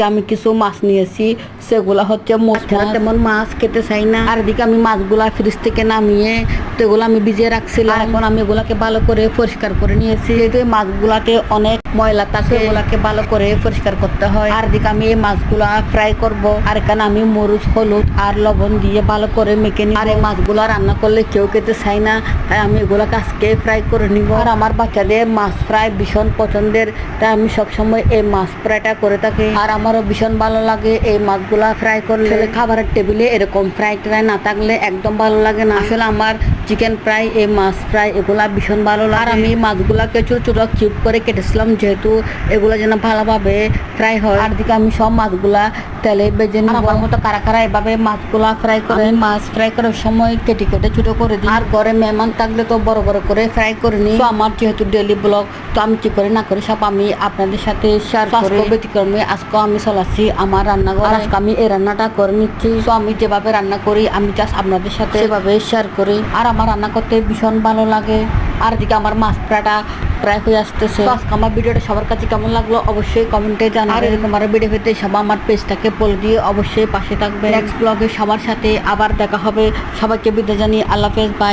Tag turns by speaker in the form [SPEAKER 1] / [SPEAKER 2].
[SPEAKER 1] আজকে আমি কিছু মাছ নিয়েছি, সেগুলা হচ্ছে মোচা। তেমন মাছ খেতে চাই না। আর এদিকে আমি মাছগুলা ফ্রিজ থেকে নামিয়ে এগুলো আমি ভিজিয়ে রাখছিলাম। এখন আমি এগুলাকে ভালো করে পরিষ্কার করে নিয়েছি। যেহেতু এই মাছগুলাতে অনেক ময়লা থাকে, এগুলাকে ভালো করে পরিষ্কার করতে হয়। আর এদিকে আমি এই মাছগুলা ফ্রাই করব। আর এখানে আমি মরিচ, হলুদ আর লবণ দিয়ে ভালো করে মেখে নিব। আর এই মাছগুলা রান্না করলে কেউ খেতে চাই না, তাই আমি এগুলাকে আজকে ফ্রাই করে নিব। আর আমার বাচ্চাদের মাছ ফ্রাই ভীষণ পছন্দের, তাই আমি সবসময় এই মাছ ফ্রাইটা করে থাকি। আর আমারও ভীষণ ভালো লাগে এই মাছগুলা ফ্রাই করলে। খাবারের টেবিলে এরকম ফ্রাই ট্রাই না থাকলে একদম ভালো লাগে না। আসলে আমার চিকেন ফ্রাই, এই মাছ ফ্রাই এগুলা ভীষণ ভালো লাগে। আর আমি মাছগুলাকে ছোট ছোট কিউব করে কেটেছিলাম, যেহেতু এগুলো যেন ভালোভাবে ফ্রাই হয়। আর দিকে আমি সব মাছগুলা তেলে ভেজে নিব। আমার মতো কারা কারা এভাবে মাছগুলা ফ্রাই করে? মাছ ফ্রাই করার সময় কেটে কেটে ছোট করে দিই। আর ঘরে মেহমান থাকলে তো বড় বড় করে ফ্রাই করে নিই। তো আমার যেহেতু ডেইলি ব্লগ, তো আমি কি করে না করে সব আমি আপনাদের সাথে শেয়ার করি। ব্যতিক্রমে আজকে আমি চলাচ্ছি আমার রান্নাঘরে। আজকে আমি এই রান্নাটা করে নিচ্ছি। তো আমি যেভাবে রান্না করি আমি জাস্ট আপনাদের সাথে সেভাবে শেয়ার করি। আর আমার রান্না করতে ভীষণ ভালো লাগে। আর এদিকে আমার মাছ ফ্রাইটা প্রায় হয়ে আসতেছে। আজকে আমার ভিডিওটা সবার কাছে কেমন লাগলো অবশ্যই কমেন্টে জানাবেন। আর এরকম আরো ভিডিও পেতে সবাই আমার পেজটাকে ফলো দিয়ে অবশ্যই পাশে থাকবে। নেক্সট ব্লগে সবার সাথে আবার দেখা হবে। সবাইকে বিদায় জানিয়ে আল্লাহ হাফেজ, বাই।